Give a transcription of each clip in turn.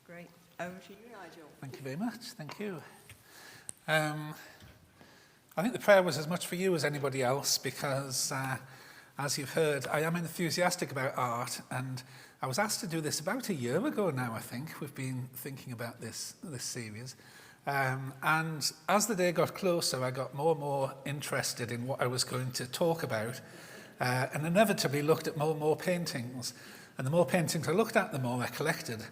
Great. Over to you, Nigel. Thank you very much. Thank you. I think the prayer was as much for you as anybody else because, as you've heard, I am enthusiastic about art, and I was asked to do this about a year ago now, I think. We've been thinking about this series. And as the day got closer, I got more and more interested in what I was going to talk about, and inevitably looked at more and more paintings. And the more paintings I looked at, the more I collected.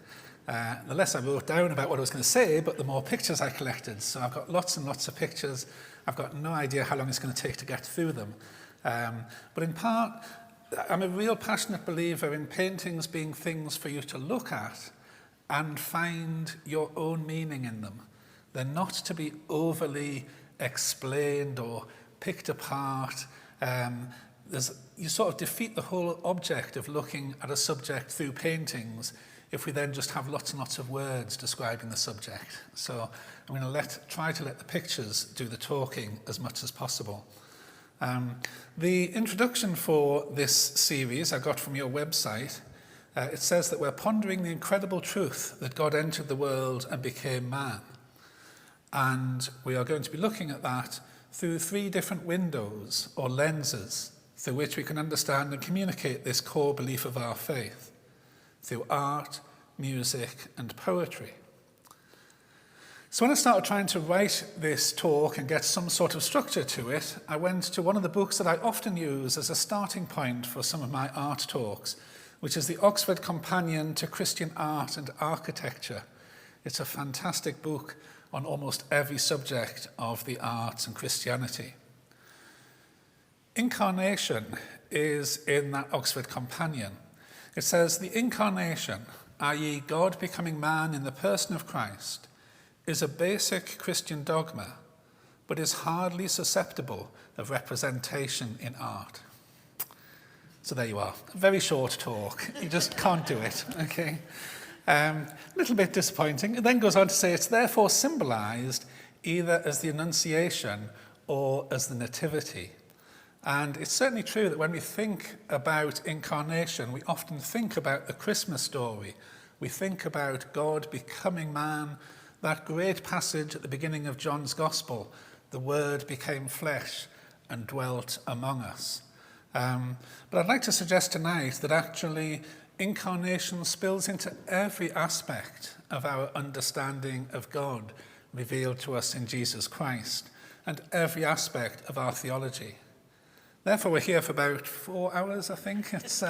The less I wrote down about what I was going to say, but the more pictures I collected. So I've got lots and lots of pictures. I've got no idea how long it's going to take to get through them. But in part, I'm a real passionate believer in paintings being things for you to look at and find your own meaning in them. They're not to be overly explained or picked apart. You sort of defeat the whole object of looking at a subject through paintings if we then just have lots and lots of words describing the subject. So I'm going to try to let the pictures do the talking as much as possible. The introduction for this series I got from your website. It says that we're pondering the incredible truth that God entered the world and became man. And we are going to be looking at that through 3 different windows or lenses through which we can understand and communicate this core belief of our faith, through art, music, and poetry. So when I started trying to write this talk and get some sort of structure to it, I went to one of the books that I often use as a starting point for some of my art talks, which is the Oxford Companion to Christian Art and Architecture. It's a fantastic book on almost every subject of the arts and Christianity. Incarnation is in that Oxford Companion. It says, the Incarnation, i.e. God becoming man in the person of Christ, is a basic Christian dogma, but is hardly susceptible of representation in art. So there you are, a very short talk. You just can't do it, okay? A little bit disappointing. It then goes on to say it's therefore symbolized either as the Annunciation or as the Nativity. And it's certainly true that when we think about incarnation, we often think about the Christmas story. We think about God becoming man, that great passage at the beginning of John's Gospel, the Word became flesh and dwelt among us. But I'd like to suggest tonight that actually incarnation spills into every aspect of our understanding of God revealed to us in Jesus Christ, and every aspect of our theology. Therefore, we're here for about 4 hours, I think. It's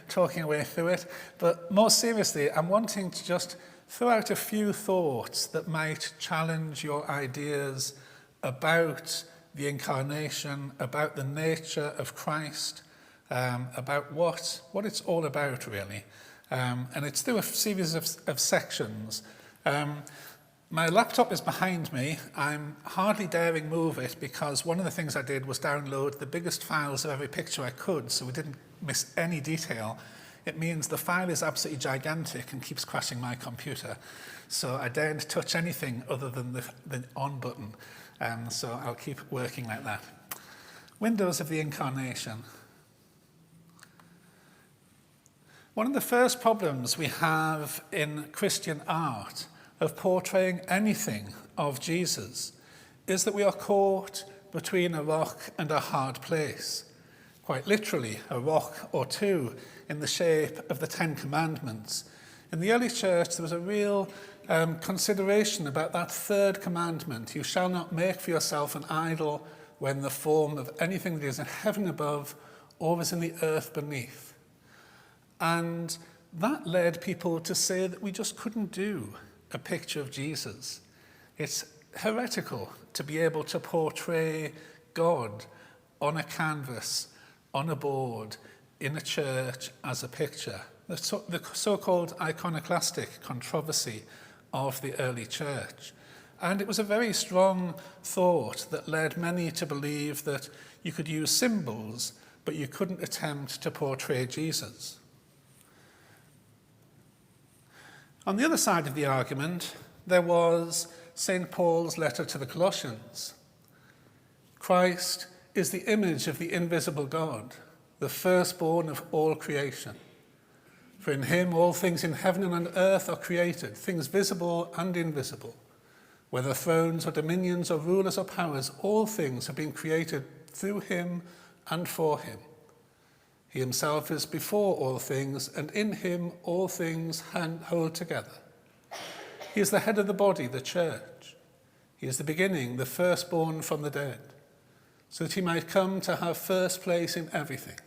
talking away through it. But more seriously, I'm wanting to just throw out a few thoughts that might challenge your ideas about the incarnation, about the nature of Christ, about what it's all about, really. And it's through a series of sections. My laptop is behind me. I'm hardly daring move it because one of the things I did was download the biggest files of every picture I could, so we didn't miss any detail. It means the file is absolutely gigantic and keeps crashing my computer. So I daren't touch anything other than the on button. So I'll keep working like that. Windows of the Incarnation. One of the first problems we have in Christian art of portraying anything of Jesus is that we are caught between a rock and a hard place. Quite literally, a rock or two in the shape of the 10 Commandments. In the early church, there was a real consideration about that 3rd commandment. You shall not make for yourself an idol when the form of anything that is in heaven above or is in the earth beneath. And that led people to say that we just couldn't do a picture of Jesus. It's heretical to be able to portray God on a canvas, on a board, in a church as a picture. The so-called iconoclastic controversy of the early church. And it was a very strong thought that led many to believe that you could use symbols, but you couldn't attempt to portray Jesus. On the other side of the argument, there was St. Paul's letter to the Colossians. Christ is the image of the invisible God, the firstborn of all creation. For in him all things in heaven and on earth are created, things visible and invisible. Whether thrones or dominions or rulers or powers, all things have been created through him and for him. He himself is before all things, and in him all things hold together. He is the head of the body, the church. He is the beginning, the firstborn from the dead, so that he might come to have first place in everything.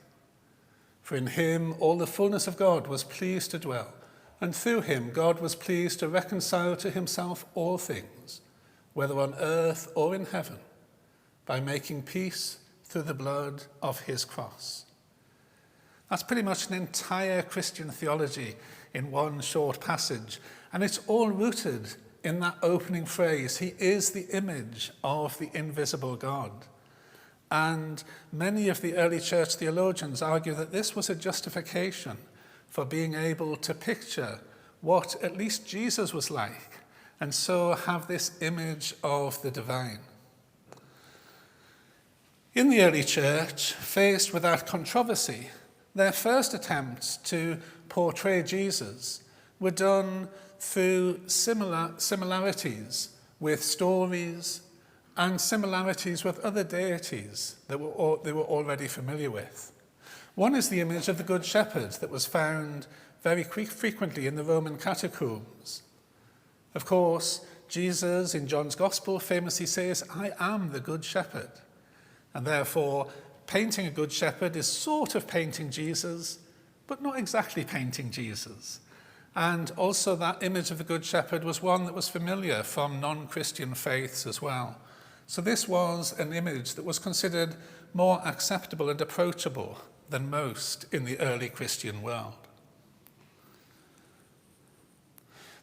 For in him all the fullness of God was pleased to dwell, and through him God was pleased to reconcile to himself all things, whether on earth or in heaven, by making peace through the blood of his cross. That's pretty much an entire Christian theology in one short passage, and it's all rooted in that opening phrase, he is the image of the invisible God. And many of the early church theologians argue that this was a justification for being able to picture what at least Jesus was like, and so have this image of the divine. In the early church, faced with that controversy, their first attempts to portray Jesus were done through similarities with stories and similarities with other deities that they were already familiar with. One is the image of the Good Shepherd that was found very frequently in the Roman catacombs. Of course, Jesus in John's Gospel famously says, I am the Good Shepherd. And therefore, painting a Good Shepherd is sort of painting Jesus, but not exactly painting Jesus. And also that image of the Good Shepherd was one that was familiar from non-Christian faiths as well. So this was an image that was considered more acceptable and approachable than most in the early Christian world.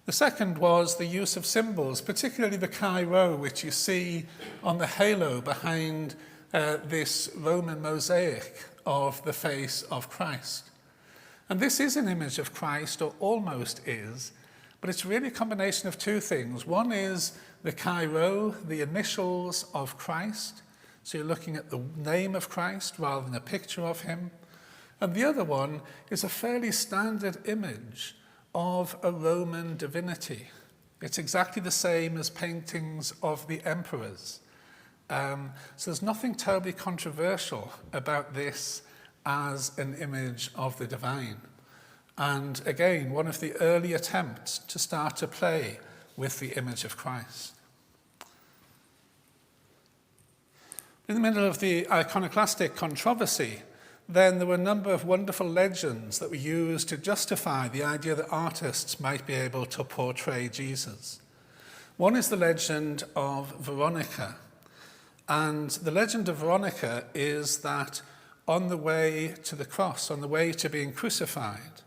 The second was the use of symbols, particularly the Chi Rho, which you see on the halo behind this Roman mosaic of the face of Christ. And this is an image of Christ, or almost is, but it's really a combination of two things. One is the Chi Rho, the initials of Christ. So you're looking at the name of Christ rather than a picture of him. And the other one is a fairly standard image of a Roman divinity. It's exactly the same as paintings of the emperors. So there's nothing terribly controversial about this as an image of the divine. And again, one of the early attempts to start to play with the image of Christ. In the middle of the iconoclastic controversy, then there were a number of wonderful legends that were used to justify the idea that artists might be able to portray Jesus. One is the legend of Veronica. And the legend of Veronica is that on the way to the cross, on the way to being crucified,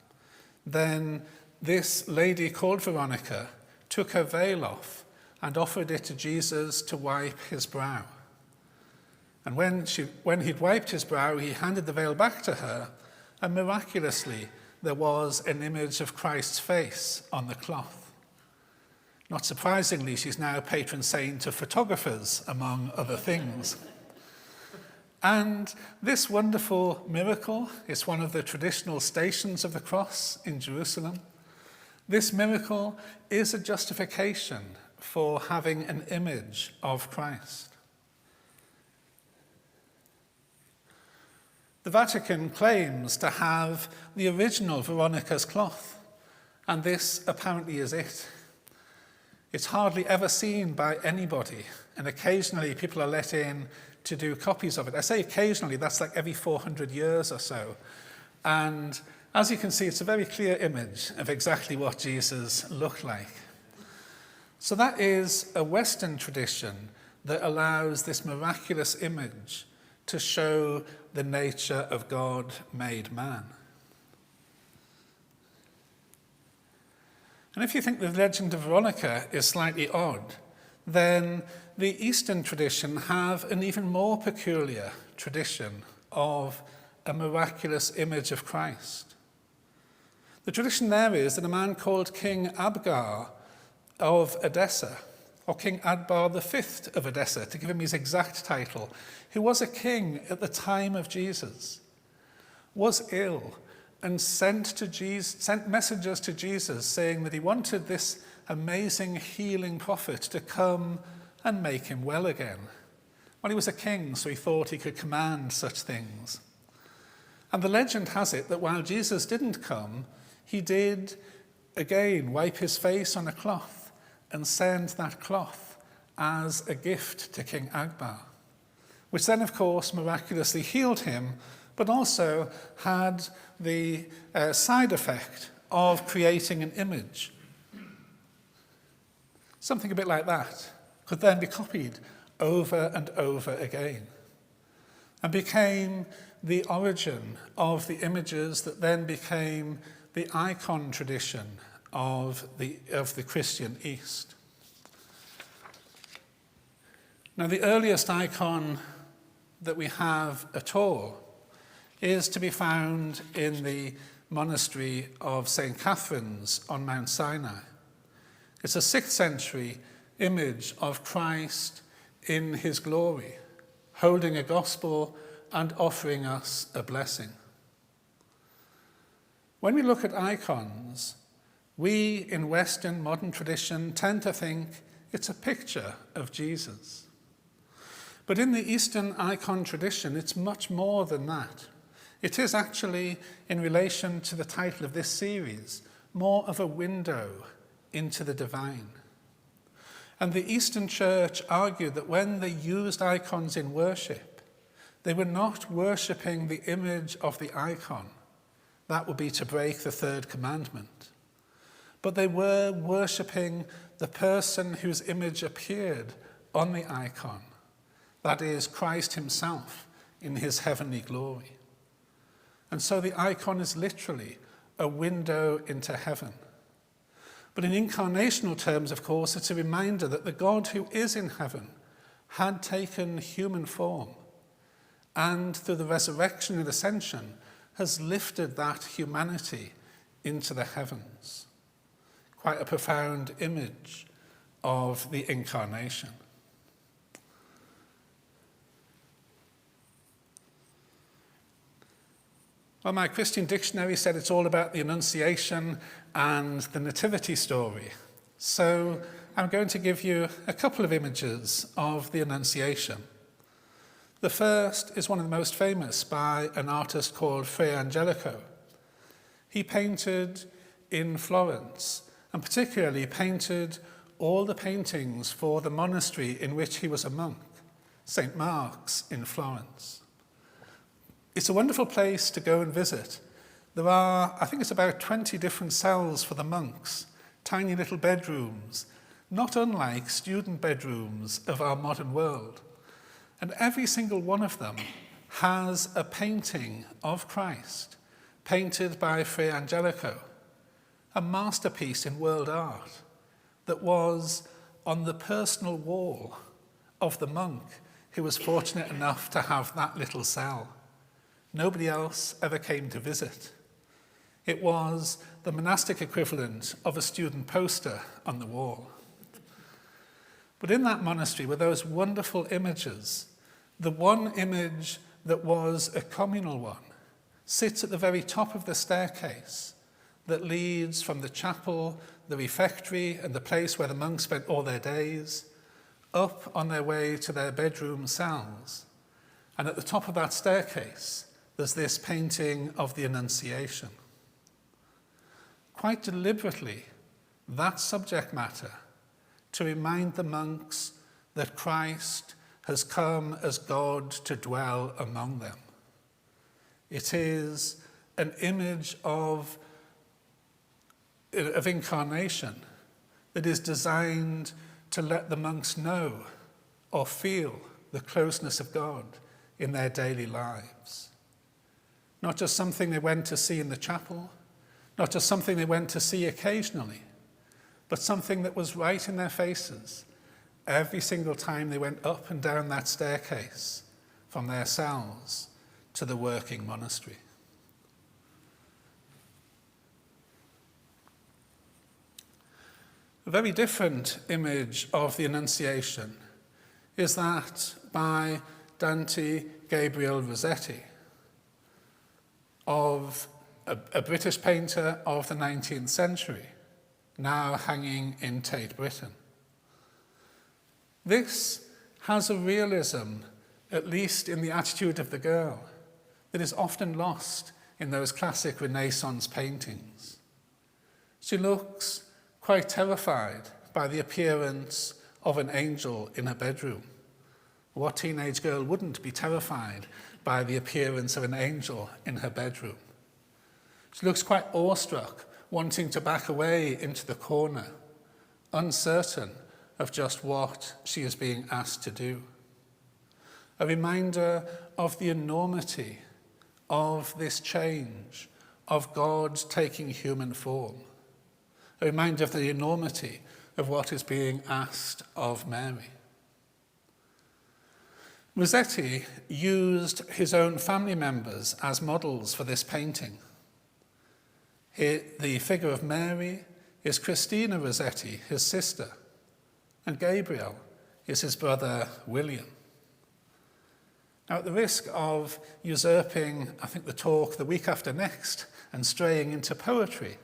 then this lady called Veronica took her veil off and offered it to Jesus to wipe his brow. And when he'd wiped his brow, he handed the veil back to her, and miraculously there was an image of Christ's face on the cloth. Not surprisingly, she's now patron saint of photographers, among other things. And this wonderful miracle is one of the traditional stations of the cross in Jerusalem. This miracle is a justification for having an image of Christ. The Vatican claims to have the original Veronica's cloth, and this apparently is it. It's hardly ever seen by anybody, and occasionally people are let in to do copies of it. I say occasionally, that's like every 400 years or so. And as you can see, it's a very clear image of exactly what Jesus looked like. So that is a Western tradition that allows this miraculous image to show the nature of God made man. And if you think the legend of Veronica is slightly odd, then the Eastern tradition have an even more peculiar tradition of a miraculous image of Christ. The tradition there is that a man called King Abgar of Edessa, or King Adbar V of Edessa, to give him his exact title, who was a king at the time of Jesus, was ill and sent messengers to Jesus saying that he wanted this amazing healing prophet to come and make him well again. Well, he was a king, so he thought he could command such things. And the legend has it that while Jesus didn't come, he did again wipe his face on a cloth and send that cloth as a gift to King Akbar, which then, of course, miraculously healed him, but also had the side effect of creating an image. Something a bit like that could then be copied over and over again and became the origin of the images that then became the icon tradition of the Christian East. Now, the earliest icon that we have at all is to be found in the monastery of St. Catherine's on Mount Sinai. It's a 6th century image of Christ in his glory, holding a gospel and offering us a blessing. When we look at icons, we in Western modern tradition tend to think it's a picture of Jesus. But in the Eastern icon tradition, it's much more than that. It is actually, in relation to the title of this series, more of a window into the divine. And the Eastern Church argued that when they used icons in worship, they were not worshipping the image of the icon. That would be to break the 3rd commandment. But they were worshipping the person whose image appeared on the icon. That is, Christ himself in his heavenly glory. And so the icon is literally a window into heaven. But in incarnational terms, of course, it's a reminder that the God who is in heaven had taken human form and through the resurrection and ascension has lifted that humanity into the heavens. Quite a profound image of the Incarnation. Well, my Christian dictionary said it's all about the Annunciation and the Nativity story. So I'm going to give you a couple of images of the Annunciation. The first is one of the most famous by an artist called Fra Angelico. He painted in Florence, and particularly painted all the paintings for the monastery in which he was a monk, St. Mark's in Florence. It's a wonderful place to go and visit. There are, I think it's about 20 different cells for the monks, tiny little bedrooms, not unlike student bedrooms of our modern world. And every single one of them has a painting of Christ, painted by Fra Angelico, a masterpiece in world art that was on the personal wall of the monk who was fortunate enough to have that little cell. Nobody else ever came to visit. It was the monastic equivalent of a student poster on the wall. But in that monastery were those wonderful images. The one image that was a communal one sits at the very top of the staircase that leads from the chapel, the refectory, and the place where the monks spent all their days, up on their way to their bedroom cells. And at the top of that staircase, there's this painting of the Annunciation. Quite deliberately, that subject matter to remind the monks that Christ has come as God to dwell among them. It is an image of incarnation that is designed to let the monks know or feel the closeness of God in their daily lives. Not just something they went to see in the chapel, not just something they went to see occasionally, but something that was right in their faces every single time they went up and down that staircase from their cells to the working monastery. A very different image of the Annunciation is that by Dante Gabriel Rossetti of a British painter of the 19th century, now hanging in Tate Britain. This has a realism, at least in the attitude of the girl, that is often lost in those classic Renaissance paintings. She looks quite terrified by the appearance of an angel in her bedroom. What teenage girl wouldn't be terrified by the appearance of an angel in her bedroom? She looks quite awestruck, wanting to back away into the corner, uncertain of just what she is being asked to do. A reminder of the enormity of this change, of God taking human form. A reminder of the enormity of what is being asked of Mary. Rossetti used his own family members as models for this painting. The figure of Mary is Christina Rossetti, his sister, and Gabriel is his brother William. Now, at the risk of usurping, I think, the talk the week after next and straying into poetry,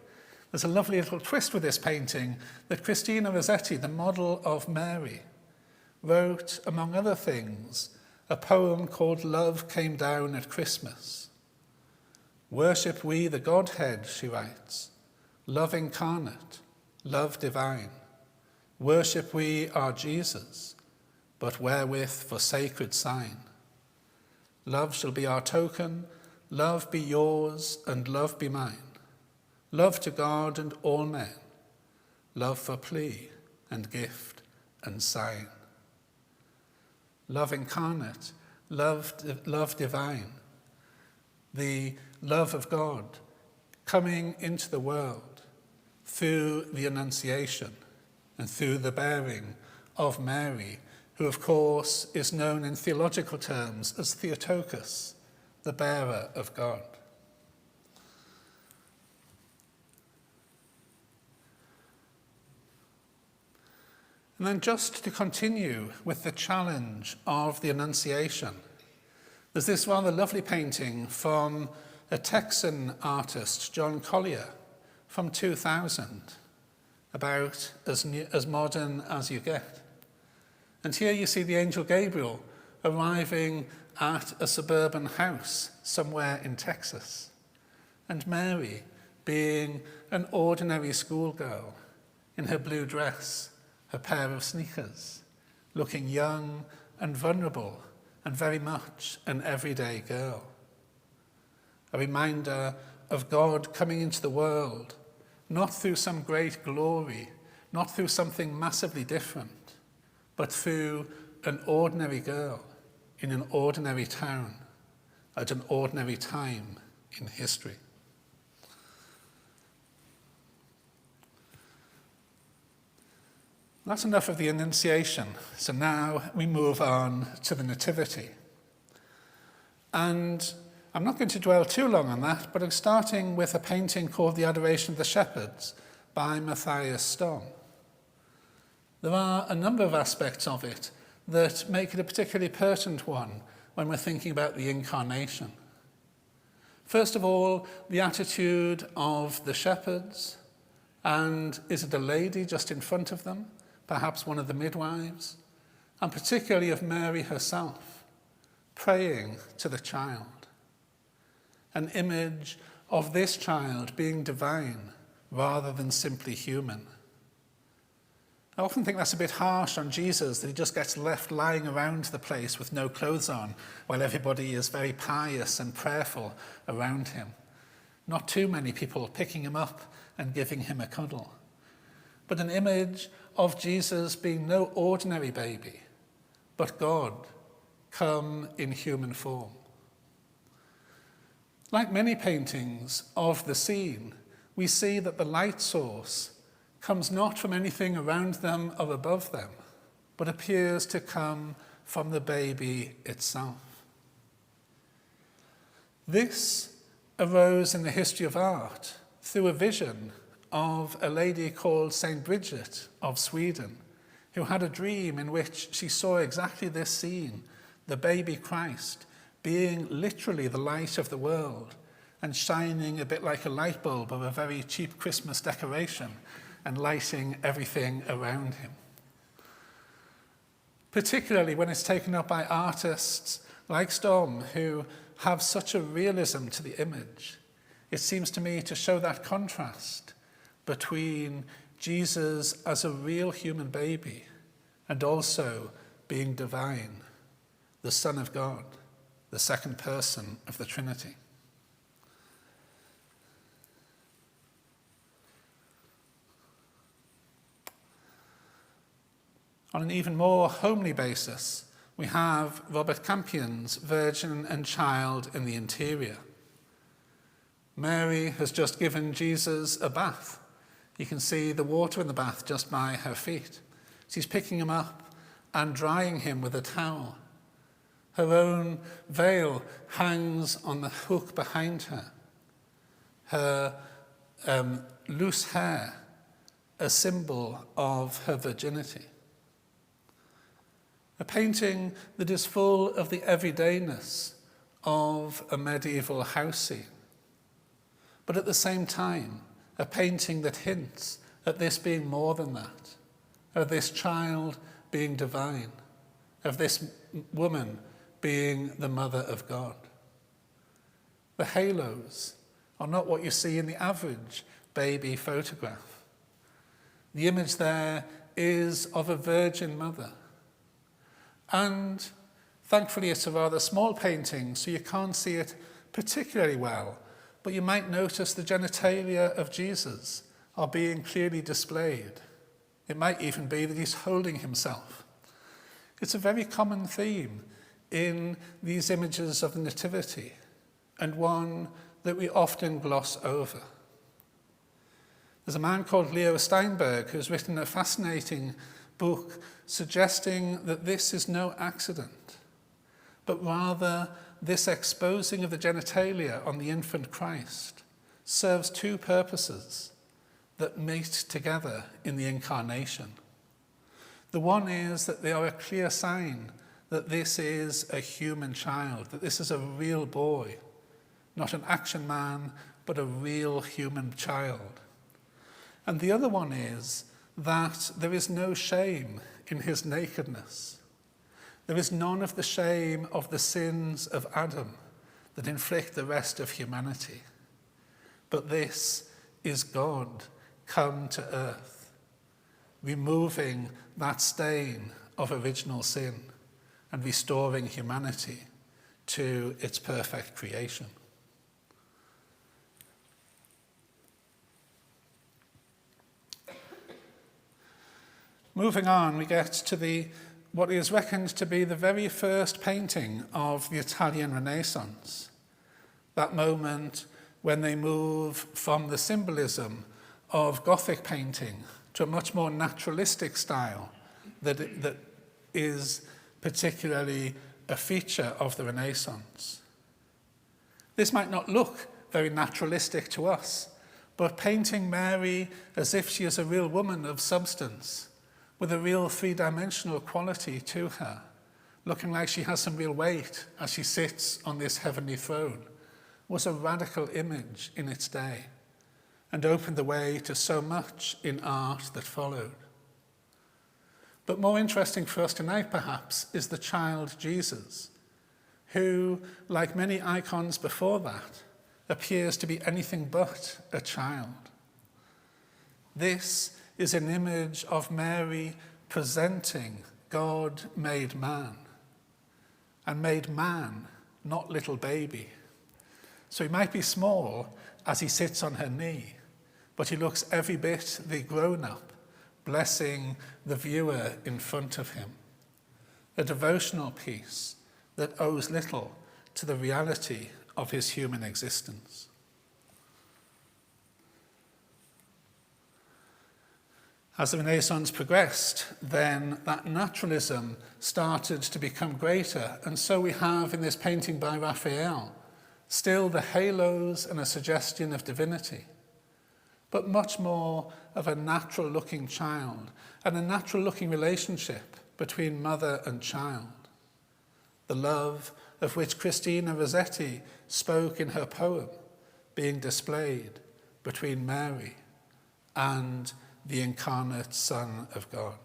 there's a lovely little twist with this painting that Christina Rossetti, the model of Mary, wrote, among other things, a poem called Love Came Down at Christmas. Worship we the Godhead, she writes, love incarnate, love divine. Worship we our Jesus, but wherewith for sacred sign. Love shall be our token, love be yours, and love be mine. Love to God and all men, love for plea and gift and sign. Love incarnate, love divine, the love of God coming into the world through the Annunciation and through the bearing of Mary, who of course is known in theological terms as Theotokos, the bearer of God. And then just to continue with the challenge of the Annunciation, there's this rather lovely painting from a Texan artist, John Collier, from 2000, about as modern as you get. And here you see the angel Gabriel arriving at a suburban house somewhere in Texas, and Mary being an ordinary schoolgirl in her blue dress, her pair of sneakers, looking young and vulnerable and very much an everyday girl. A reminder of God coming into the world, not through some great glory, not through something massively different, but through an ordinary girl in an ordinary town at an ordinary time in history. That's enough of the Annunciation. So now we move on to the Nativity. And I'm not going to dwell too long on that, but I'm starting with a painting called The Adoration of the Shepherds by Matthias Stom. There are a number of aspects of it that make it a particularly pertinent one when we're thinking about the Incarnation. First of all, the attitude of the shepherds, and is it a lady just in front of them? Perhaps one of the midwives, and particularly of Mary herself, praying to the child. An image of this child being divine rather than simply human. I often think that's a bit harsh on Jesus, that he just gets left lying around the place with no clothes on, while everybody is very pious and prayerful around him. Not too many people picking him up and giving him a cuddle. But an image of Jesus being no ordinary baby, but God come in human form. Like many paintings of the scene, we see that the light source comes not from anything around them or above them, but appears to come from the baby itself. This arose in the history of art through a vision of a lady called Saint Bridget of Sweden, who had a dream in which she saw exactly this scene, the baby Christ being literally the light of the world and shining a bit like a light bulb or a very cheap Christmas decoration and lighting everything around him. Particularly when it's taken up by artists like Storm, who have such a realism to the image. It seems to me to show that contrast between Jesus as a real human baby and also being divine, the Son of God, the second person of the Trinity. On an even more homely basis, we have Robert Campion's Virgin and Child in the Interior. Mary has just given Jesus a bath. You can see the water in the bath just by her feet. She's picking him up and drying him with a towel. Her own veil hangs on the hook behind her. Her loose hair, a symbol of her virginity. A painting that is full of the everydayness of a medieval house scene, but at the same time, a painting that hints at this being more than that, of this child being divine, of this woman being the mother of God. The halos are not what you see in the average baby photograph. The image there is of a virgin mother. And thankfully it's a rather small painting, so you can't see it particularly well, but you might notice the genitalia of Jesus are being clearly displayed. It might even be that he's holding himself. It's a very common theme in these images of the Nativity, and one that we often gloss over. There's a man called Leo Steinberg who's written a fascinating book suggesting that this is no accident, but rather this exposing of the genitalia on the infant Christ serves two purposes that meet together in the Incarnation. The one is that they are a clear sign that this is a human child, that this is a real boy, not an action man, but a real human child. And the other one is that there is no shame in his nakedness. There is none of the shame of the sins of Adam that inflict the rest of humanity. But this is God come to earth, removing that stain of original sin and restoring humanity to its perfect creation. Moving on, we get to what is reckoned to be the very first painting of the Italian Renaissance, that moment when they move from the symbolism of Gothic painting to a much more naturalistic style that is particularly a feature of the Renaissance. This might not look very naturalistic to us, but painting Mary as if she is a real woman of substance, with a real three-dimensional quality to her, looking like she has some real weight as she sits on this heavenly throne, was a radical image in its day and opened the way to so much in art that followed. But more interesting for us tonight, perhaps, is the child Jesus, who, like many icons before that, appears to be anything but a child. This is an image of Mary presenting God made man, and made man, not little baby. So he might be small as he sits on her knee, but he looks every bit the grown-up, blessing the viewer in front of him. A devotional piece that owes little to the reality of his human existence. As the Renaissance progressed, then that naturalism started to become greater, and so we have in this painting by Raphael still the halos and a suggestion of divinity, but much more of a natural-looking child and a natural-looking relationship between mother and child. The love of which Christina Rossetti spoke in her poem being displayed between Mary and the incarnate Son of God.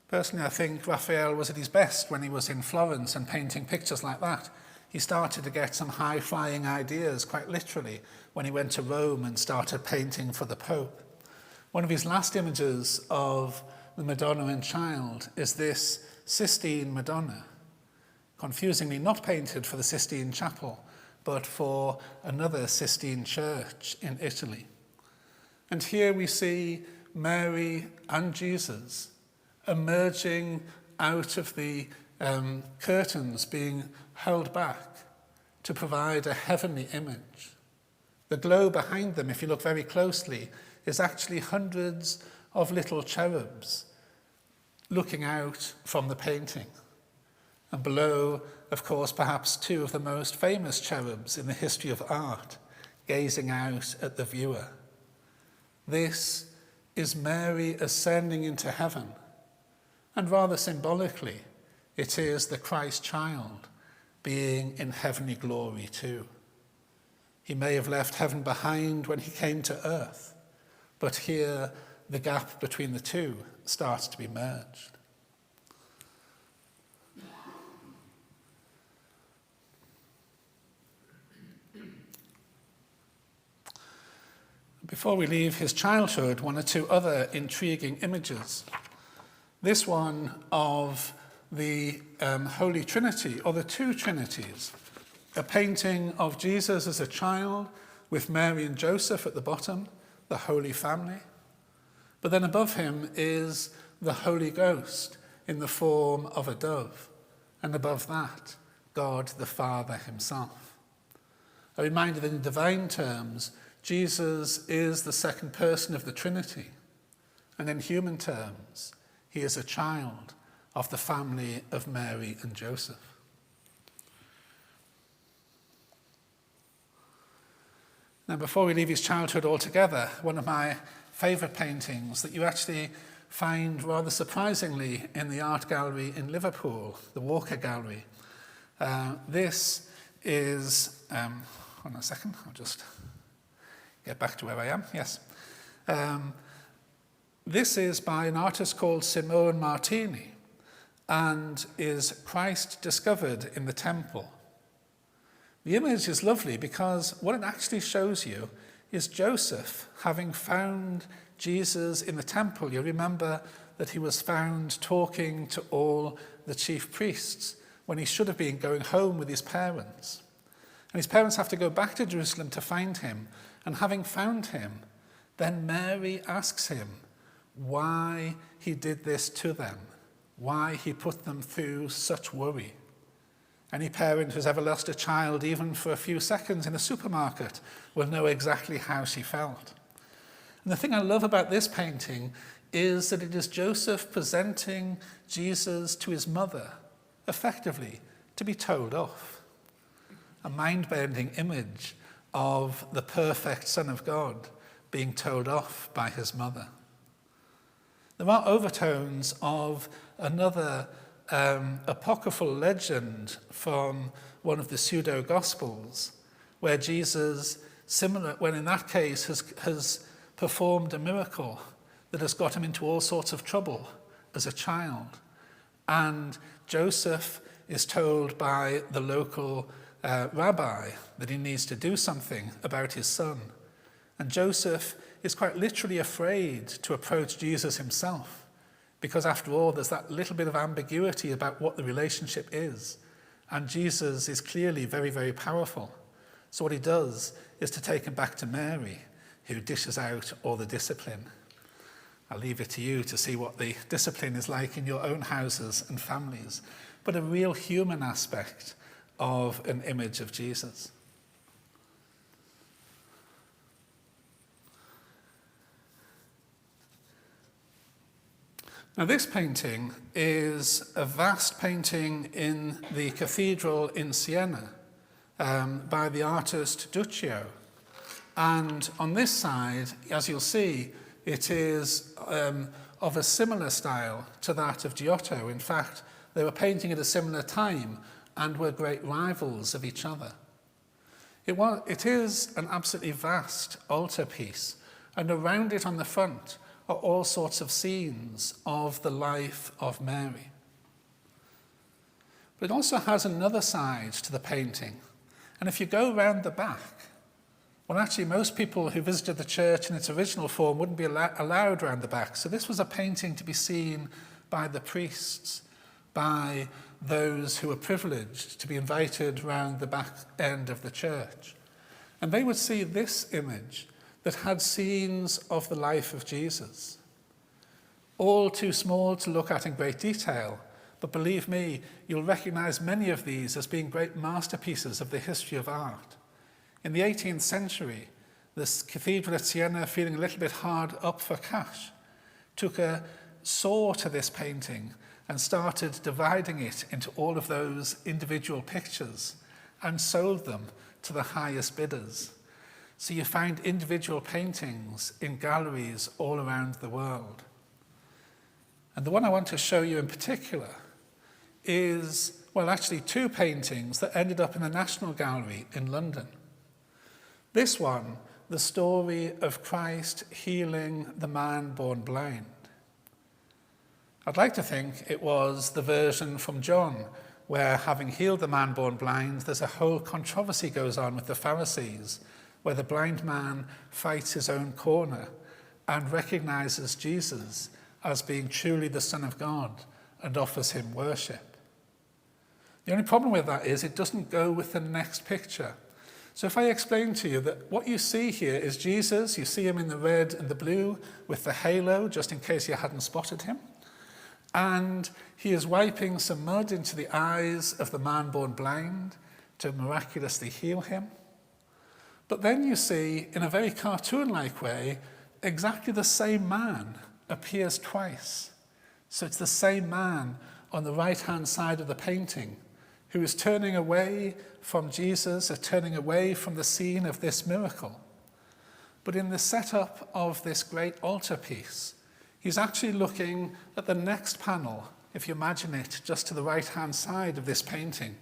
Personally, I think Raphael was at his best when he was in Florence and painting pictures like that. He started to get some high-flying ideas, quite literally, when he went to Rome and started painting for the Pope. One of his last images of the Madonna and Child is this Sistine Madonna, confusingly not painted for the Sistine Chapel, but for another Sistine church in Italy. And here we see Mary and Jesus emerging out of the curtains being held back to provide a heavenly image. The glow behind them, if you look very closely, is actually hundreds of little cherubs looking out from the painting. And below, of course, perhaps two of the most famous cherubs in the history of art, gazing out at the viewer. This is Mary ascending into heaven. And rather symbolically, it is the Christ child being in heavenly glory too. He may have left heaven behind when he came to earth, but here the gap between the two starts to be merged. Before we leave his childhood, one or two other intriguing images. This one of the Holy Trinity, or the two Trinities, a painting of Jesus as a child with Mary and Joseph at the bottom, the Holy Family. But then above him is the Holy Ghost in the form of a dove, and above that, God the Father himself. A reminder that in divine terms, Jesus is the second person of the Trinity, and in human terms, he is a child of the family of Mary and Joseph. Now, before we leave his childhood altogether, one of my favourite paintings that you actually find rather surprisingly in the art gallery in Liverpool, the Walker Gallery. This is, hold on a second, I'll just get back to where I am, yes. This is by an artist called Simone Martini and is Christ discovered in the temple. The image is lovely because what it actually shows you is Joseph having found Jesus in the temple. You remember that he was found talking to all the chief priests when he should have been going home with his parents. And his parents have to go back to Jerusalem to find him. And having found him, then Mary asks him why he did this to them, why he put them through such worry. Any parent who's ever lost a child, even for a few seconds in a supermarket, will know exactly how she felt. And the thing I love about this painting is that it is Joseph presenting Jesus to his mother, effectively, to be told off. A mind-bending image of the perfect Son of God being told off by his mother. There are overtones of another apocryphal legend from one of the pseudo-gospels, where Jesus, when in that case has performed a miracle that has got him into all sorts of trouble as a child. And Joseph is told by the local rabbi that he needs to do something about his son. And Joseph is quite literally afraid to approach Jesus himself, because after all, there's that little bit of ambiguity about what the relationship is. And Jesus is clearly very, very powerful. So what he does is to take him back to Mary, who dishes out all the discipline. I'll leave it to you to see what the discipline is like in your own houses and families, but a real human aspect of an image of Jesus. Now, this painting is a vast painting in the cathedral in Siena by the artist Duccio. And on this side, as you'll see, it is of a similar style to that of Giotto. In fact, They were painting at a similar time and were great rivals of each other. It is an absolutely vast altarpiece, and around it on the front are all sorts of scenes of the life of Mary. But it also has another side to the painting. And if you go round the back, well, actually, most people who visited the church in its original form wouldn't be allowed round the back. So this was a painting to be seen by the priests, by those who were privileged to be invited round the back end of the church. And they would see this image that had scenes of the life of Jesus, all too small to look at in great detail. But believe me, you'll recognize many of these as being great masterpieces of the history of art. In the 18th century, this cathedral at Siena, feeling a little bit hard up for cash, took a saw to this painting and started dividing it into all of those individual pictures and sold them to the highest bidders. So you find individual paintings in galleries all around the world. And the one I want to show you in particular is, well, actually two paintings that ended up in the National Gallery in London. This one, the story of Christ healing the man born blind. I'd like to think it was the version from John, where having healed the man born blind, there's a whole controversy goes on with the Pharisees, where the blind man fights his own corner and recognizes Jesus as being truly the Son of God and offers him worship. The only problem with that is it doesn't go with the next picture. So if I explain to you that what you see here is Jesus, you see him in the red and the blue with the halo, just in case you hadn't spotted him, and he is wiping some mud into the eyes of the man born blind to miraculously heal him. But then you see, in a very cartoon-like way, exactly the same man appears twice. So it's the same man on the right-hand side of the painting who is turning away from Jesus, or turning away from the scene of this miracle. But in the setup of this great altarpiece, he's actually looking at the next panel, if you imagine it, just to the right-hand side of this painting.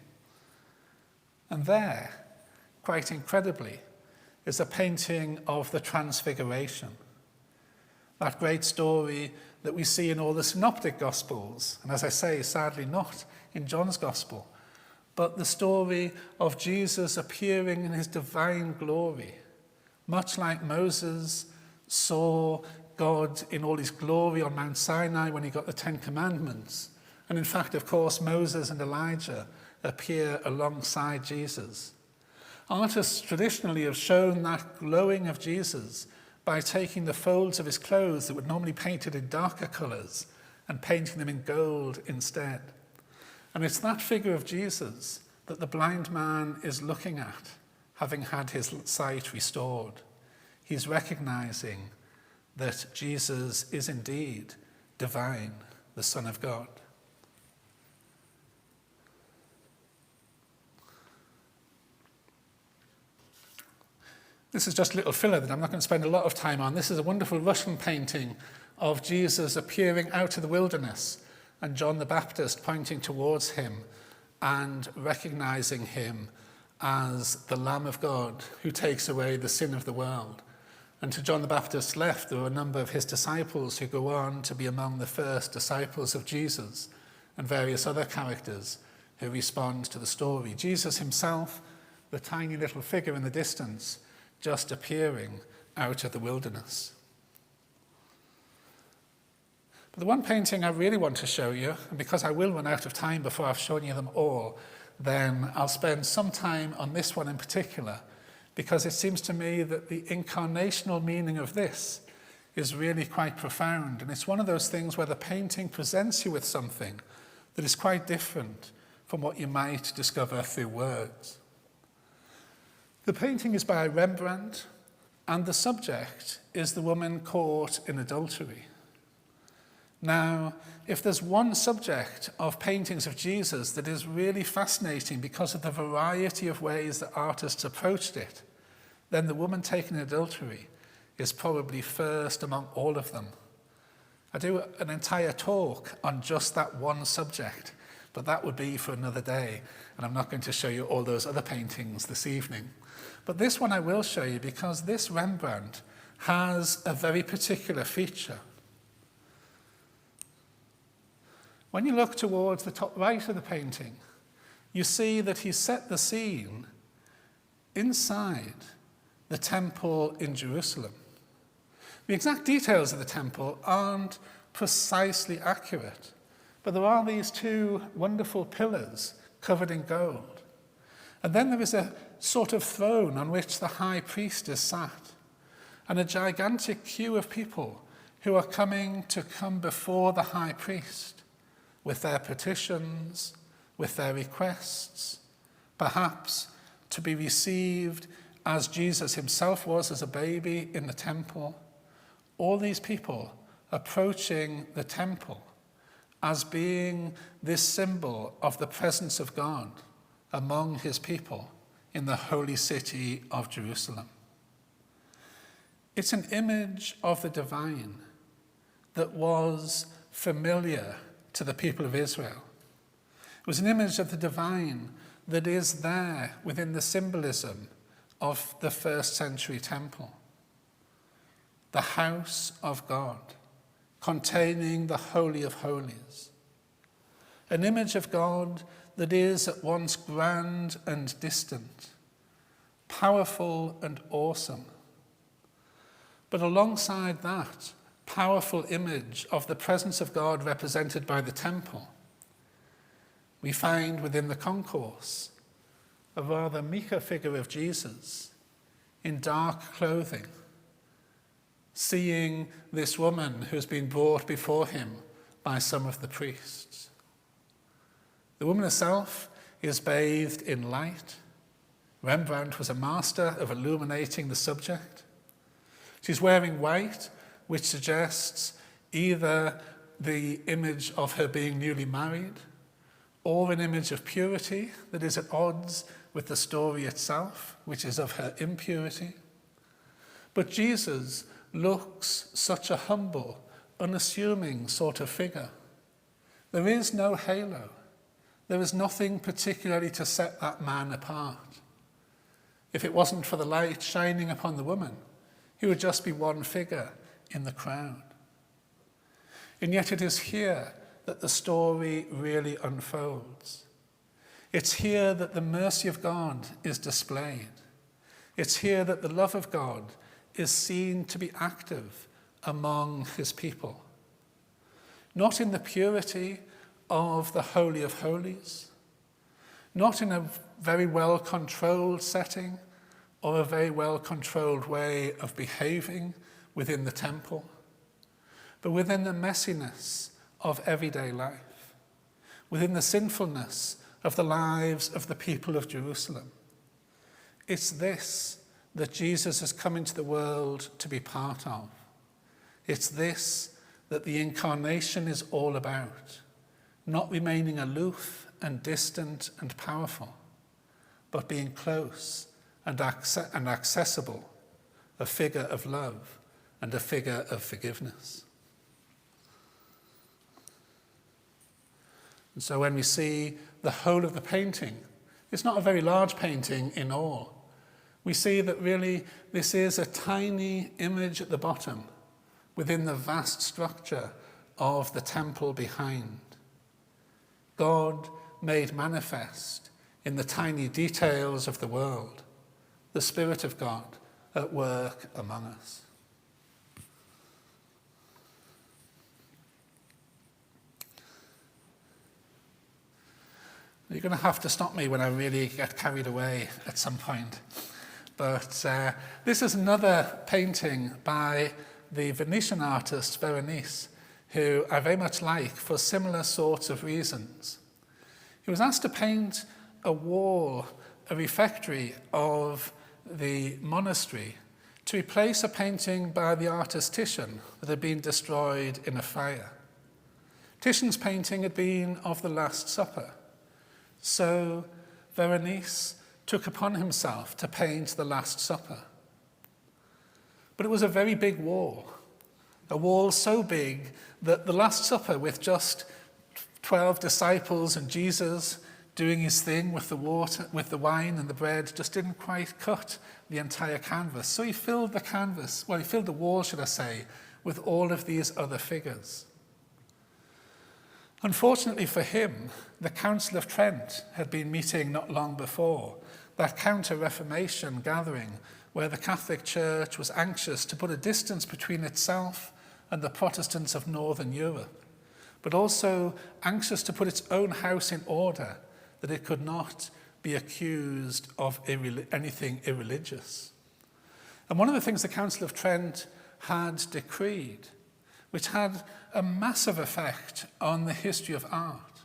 And there, quite incredibly, is a painting of the Transfiguration. That great story that we see in all the synoptic Gospels, and as I say, sadly not in John's Gospel, but the story of Jesus appearing in his divine glory, much like Moses saw God in all his glory on Mount Sinai when he got the Ten Commandments. And in fact, of course, Moses and Elijah appear alongside Jesus. Artists traditionally have shown that glowing of Jesus by taking the folds of his clothes that were normally painted in darker colours and painting them in gold instead. And it's that figure of Jesus that the blind man is looking at, having had his sight restored. He's recognizing that Jesus is indeed divine, the Son of God. This is just a little filler that I'm not going to spend a lot of time on. This is a wonderful Russian painting of Jesus appearing out of the wilderness and John the Baptist pointing towards him and recognizing him as the Lamb of God who takes away the sin of the world. And to John the Baptist's left, there are a number of his disciples who go on to be among the first disciples of Jesus, and various other characters who respond to the story. Jesus himself, the tiny little figure in the distance, just appearing out of the wilderness. But the one painting I really want to show you, and because I will run out of time before I've shown you them all, then I'll spend some time on this one in particular, because it seems to me that the incarnational meaning of this is really quite profound. And it's one of those things where the painting presents you with something that is quite different from what you might discover through words. The painting is by Rembrandt, and the subject is the woman caught in adultery. Now, if there's one subject of paintings of Jesus that is really fascinating because of the variety of ways that artists approached it, then the woman taken in adultery is probably first among all of them. I do an entire talk on just that one subject, but that would be for another day, and I'm not going to show you all those other paintings this evening. But this one I will show you because this Rembrandt has a very particular feature. When you look towards the top right of the painting, you see that he set the scene inside the temple in Jerusalem. The exact details of the temple aren't precisely accurate, but there are these two wonderful pillars covered in gold. And then there is a sort of throne on which the high priest is sat, and a gigantic queue of people who are come before the high priest with their petitions, with their requests, perhaps to be received as Jesus himself was as a baby in the temple. All these people approaching the temple as being this symbol of the presence of God among his people in the holy city of Jerusalem. It's an image of the divine that was familiar to the people of Israel. It was an image of the divine that is there within the symbolism of the first century temple. The house of God, containing the Holy of Holies. An image of God that is at once grand and distant, powerful and awesome. But alongside that powerful image of the presence of God represented by the temple, we find within the concourse a rather meager figure of Jesus in dark clothing, seeing this woman who's been brought before him by some of the priests. The woman herself is bathed in light. Rembrandt was a master of illuminating the subject. She's wearing white, which suggests either the image of her being newly married or an image of purity that is at odds with the story itself, which is of her impurity. But Jesus looks such a humble, unassuming sort of figure. There is no halo. There is nothing particularly to set that man apart. If it wasn't for the light shining upon the woman, he would just be one figure in the crowd. And yet it is here that the story really unfolds. It's here that the mercy of God is displayed. It's here that the love of God is seen to be active among his people. Not in the purity of the Holy of Holies, not in a very well-controlled setting or a very well-controlled way of behaving within the temple, but within the messiness of everyday life, within the sinfulness of the lives of the people of Jerusalem. It's this that Jesus has come into the world to be part of. It's this that the Incarnation is all about, not remaining aloof and distant and powerful, but being close and accessible, a figure of love and a figure of forgiveness. And so when we see the whole of the painting, it's not a very large painting in all. We see that really this is a tiny image at the bottom within the vast structure of the temple behind. God made manifest in the tiny details of the world, the Spirit of God at work among us. You're going to have to stop me when I really get carried away at some point. But this is another painting by the Venetian artist Berenice, who I very much like for similar sorts of reasons. He was asked to paint a wall, a refectory of the monastery, to replace a painting by the artist Titian that had been destroyed in a fire. Titian's painting had been of the Last Supper. So Berenice took upon himself to paint the Last Supper. But it was a very big wall, a wall so big that the Last Supper, with just 12 disciples and Jesus doing his thing with the water, with the wine and the bread, just didn't quite cut the entire canvas. So he filled the canvas, well, he filled the wall, should I say, with all of these other figures. Unfortunately for him, the Council of Trent had been meeting not long before, that counter-Reformation gathering where the Catholic Church was anxious to put a distance between itself and the Protestants of Northern Europe, but also anxious to put its own house in order, that it could not be accused of anything irreligious. And one of the things the Council of Trent had decreed, which had a massive effect on the history of art,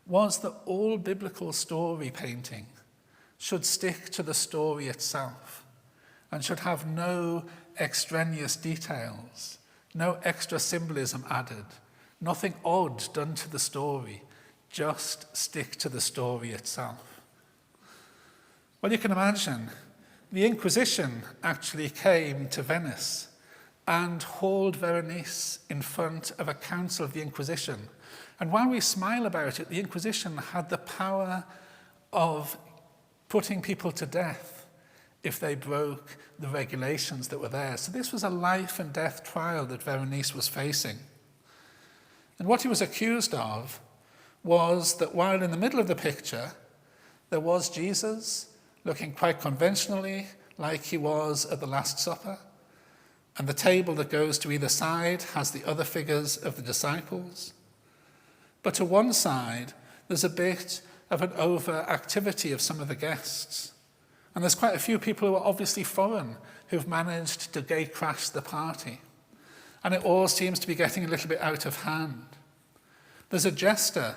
was that all biblical story painting should stick to the story itself and should have no extraneous details, no extra symbolism added, nothing odd done to the story, just stick to the story itself. Well, you can imagine, the Inquisition actually came to Venice and hauled Berenice in front of a council of the Inquisition. And while we smile about it, the Inquisition had the power of putting people to death if they broke the regulations that were there. So this was a life and death trial that Berenice was facing. And what he was accused of was that while in the middle of the picture, there was Jesus looking quite conventionally like he was at the Last Supper, and the table that goes to either side has the other figures of the disciples. But to one side, there's a bit of an overactivity of some of the guests. And there's quite a few people who are obviously foreign who've managed to gate crash the party. And it all seems to be getting a little bit out of hand. There's a jester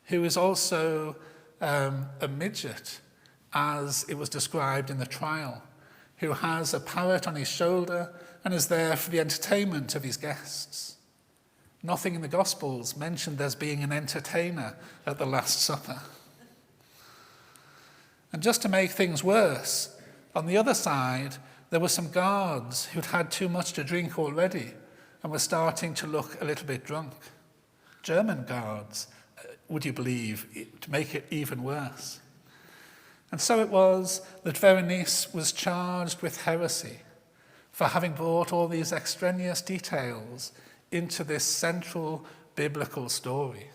who is also a midget, as it was described in the trial, who has a parrot on his shoulder and is there for the entertainment of his guests. Nothing in the Gospels mentioned there's being an entertainer at the Last Supper. And just to make things worse, on the other side, there were some guards who'd had too much to drink already and were starting to look a little bit drunk. German guards, would you believe, to make it even worse. And so it was that Berenice was charged with heresy for having brought all these extraneous details into this central biblical story.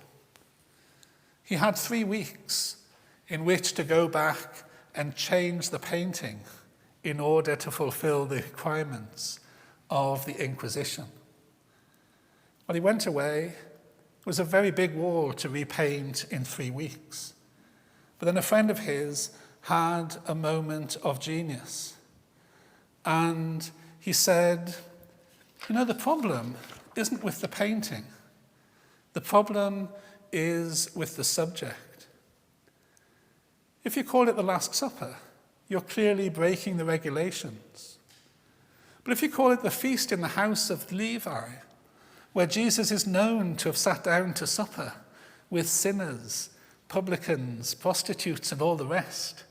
He had 3 weeks in which to go back and change the painting in order to fulfill the requirements of the Inquisition. Well, he went away. It was a very big wall to repaint in 3 weeks. But then a friend of his had a moment of genius. And he said, the problem isn't with the painting. The problem is with the subject. If you call it the Last Supper, you're clearly breaking the regulations. But if you call it the feast in the house of Levi, where Jesus is known to have sat down to supper with sinners, publicans, prostitutes, and all the rest,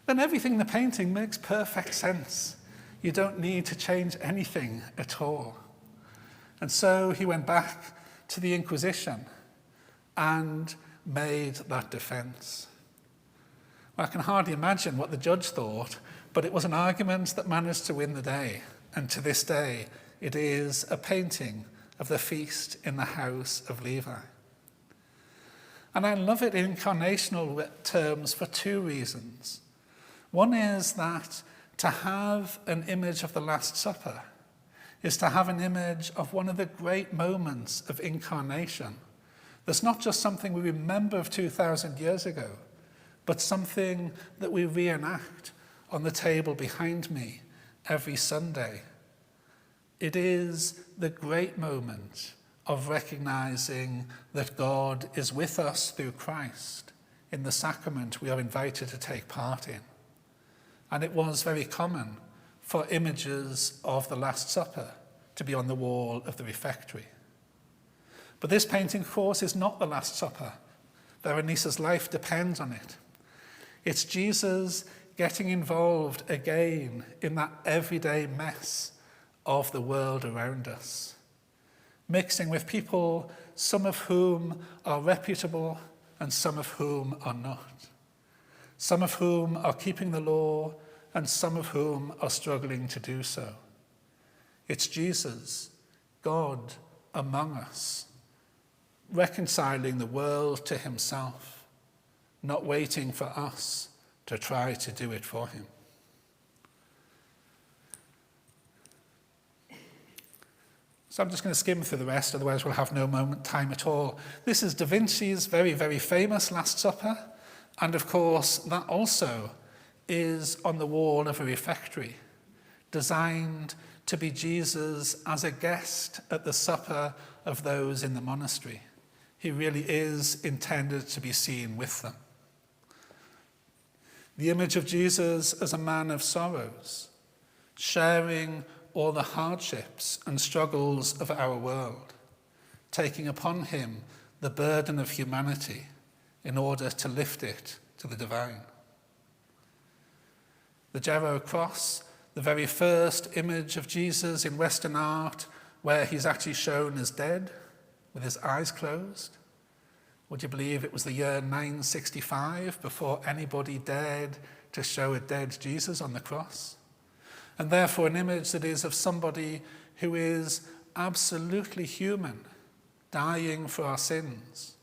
then everything in the painting makes perfect sense. You don't need to change anything at all. And so he went back to the Inquisition and made that defense. Well, I can hardly imagine what the judge thought, but it was an argument that managed to win the day. And to this day, it is a painting of the feast in the house of Levi. And I love it in incarnational terms for 2 reasons. One is that to have an image of the Last Supper is to have an image of one of the great moments of incarnation. That's not just something we remember of 2,000 years ago, but something that we reenact on the table behind me every Sunday. It is the great moment of recognizing that God is with us through Christ in the sacrament we are invited to take part in. And it was very common for images of the Last Supper to be on the wall of the refectory. But this painting, of course, is not the Last Supper. Berenice's life depends on it. It's Jesus getting involved again in that everyday mess of the world around us. mixing with people, some of whom are reputable and some of whom are not, some of whom are keeping the law and some of whom are struggling to do so. It's Jesus, God among us, reconciling the world to himself, not waiting for us to try to do it for him. So I'm just going to skim through the rest, otherwise we'll have no time at all. This is Da Vinci's very, very famous Last Supper, and of course that also is on the wall of a refectory, designed to be Jesus as a guest at the supper of those in the monastery. He really is intended to be seen with them. The image of Jesus as a man of sorrows, sharing all the hardships and struggles of our world, taking upon him the burden of humanity in order to lift it to the divine. The Jarrow cross, the very first image of Jesus in Western art, where he's actually shown as dead, with his eyes closed. Would you believe it was the year 965 before anybody dared to show a dead Jesus on the cross? And therefore an image that is of somebody who is absolutely human, dying for our sins,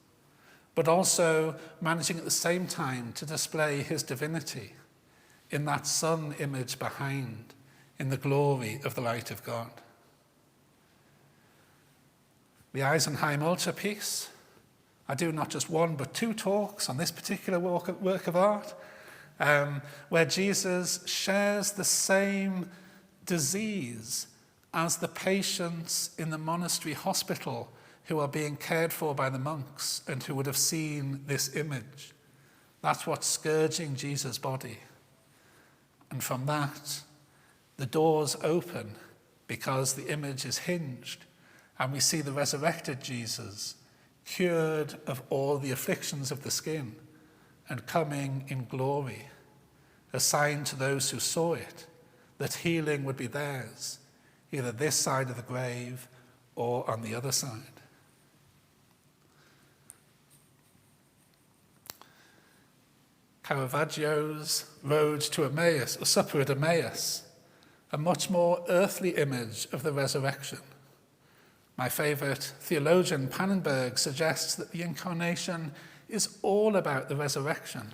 but also managing at the same time to display his divinity in that sun image behind, in the glory of the light of God. The Eisenheim altarpiece. I do not just one but two talks on this particular work of art, where Jesus shares the same disease as the patients in the monastery hospital who are being cared for by the monks and who would have seen this image. That's what's scourging Jesus' body. And from that, the doors open because the image is hinged, and we see the resurrected Jesus cured of all the afflictions of the skin and coming in glory, a sign to those who saw it that healing would be theirs, either this side of the grave or on the other side. Caravaggio's Road to Emmaus, or Supper at Emmaus, a much more earthly image of the resurrection. My favourite theologian, Pannenberg, suggests that the Incarnation is all about the resurrection,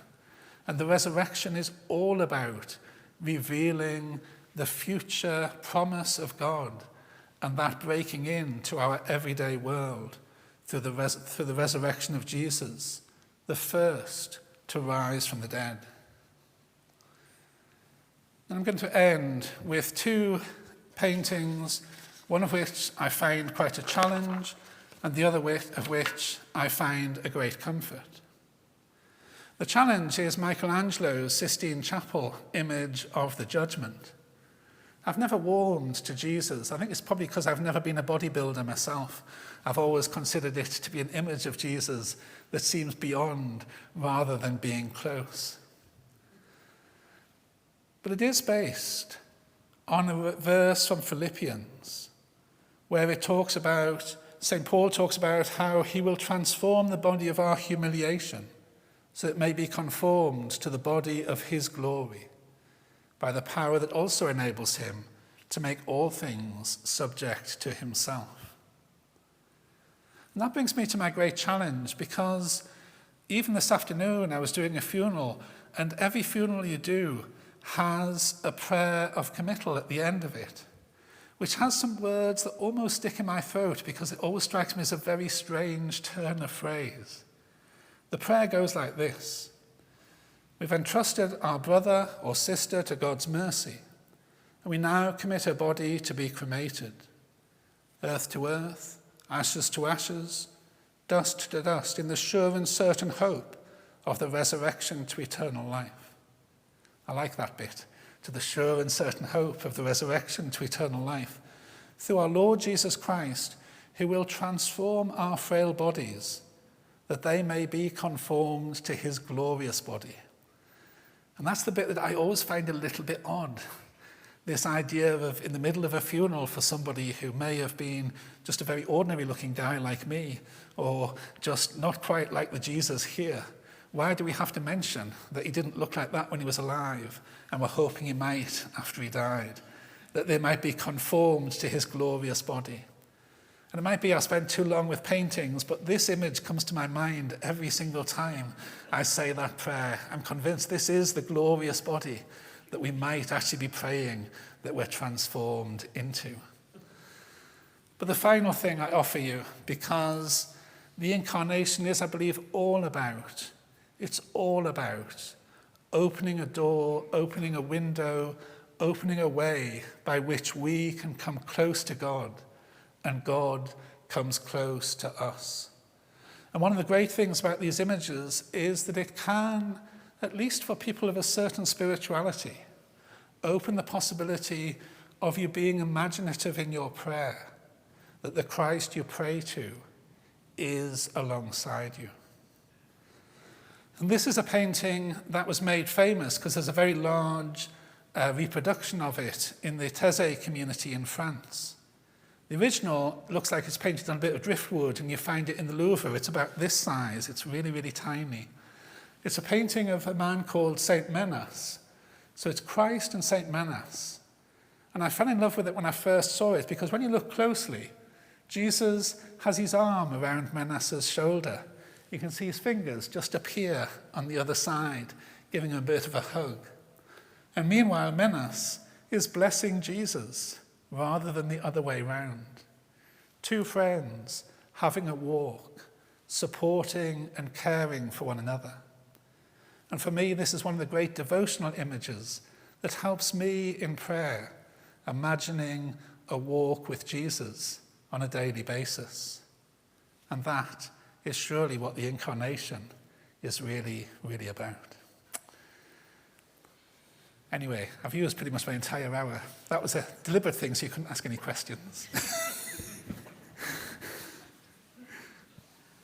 and the resurrection is all about revealing the future promise of God and that breaking into our everyday world through the resurrection of Jesus, the first to rise from the dead. And I'm going to end with two paintings, one of which I find quite a challenge, and the other of which I find a great comfort. The challenge is Michelangelo's Sistine Chapel image of the Judgment. I've never warmed to Jesus. I think it's probably because I've never been a bodybuilder myself. I've always considered it to be an image of Jesus that seems beyond rather than being close. But it is based on a verse from Philippians where it talks about, St. Paul talks about how he will transform the body of our humiliation so it may be conformed to the body of his glory by the power that also enables him to make all things subject to himself. And that brings me to my great challenge, because even this afternoon I was doing a funeral, and every funeral you do has a prayer of committal at the end of it, which has some words that almost stick in my throat because it always strikes me as a very strange turn of phrase. The prayer goes like this: we've entrusted our brother or sister to God's mercy, and we now commit her body to be cremated. Earth to earth, ashes to ashes, dust to dust, in the sure and certain hope of the resurrection to eternal life. I like that bit, to the sure and certain hope of the resurrection to eternal life, through our Lord Jesus Christ, who will transform our frail bodies, that they may be conformed to his glorious body. And that's the bit that I always find a little bit odd, This idea of in the middle of a funeral for somebody who may have been just a very ordinary looking guy like me, or just not quite like the Jesus here. Why do we have to mention that he didn't look like that when he was alive, and we're hoping he might after he died? That they might be conformed to his glorious body. And it might be I spend too long with paintings, but this image comes to my mind every single time I say that prayer. I'm convinced this is the glorious body that we might actually be praying that we're transformed into. But the final thing I offer you, because the Incarnation is, I believe, it's all about opening a door, opening a window, opening a way by which we can come close to God and God comes close to us. And one of the great things about these images is that it can, at least for people of a certain spirituality, open the possibility of you being imaginative in your prayer, that the Christ you pray to is alongside you. And this is a painting that was made famous because there's a very large reproduction of it in the Taizé community in France. The original looks like it's painted on a bit of driftwood, and you find it in the Louvre. It's about this size. It's really, really tiny. It's a painting of a man called Saint Menas. So it's Christ and Saint Menas. And I fell in love with it when I first saw it, because when you look closely, Jesus has his arm around Menas's shoulder. You can see his fingers just appear on the other side, giving him a bit of a hug. And meanwhile, Menas is blessing Jesus rather than the other way round. Two friends having a walk, supporting and caring for one another. And for me, this is one of the great devotional images that helps me in prayer, imagining a walk with Jesus on a daily basis. And that is surely what the Incarnation is really, really about. Anyway, I've used pretty much my entire hour. That was a deliberate thing, so you couldn't ask any questions.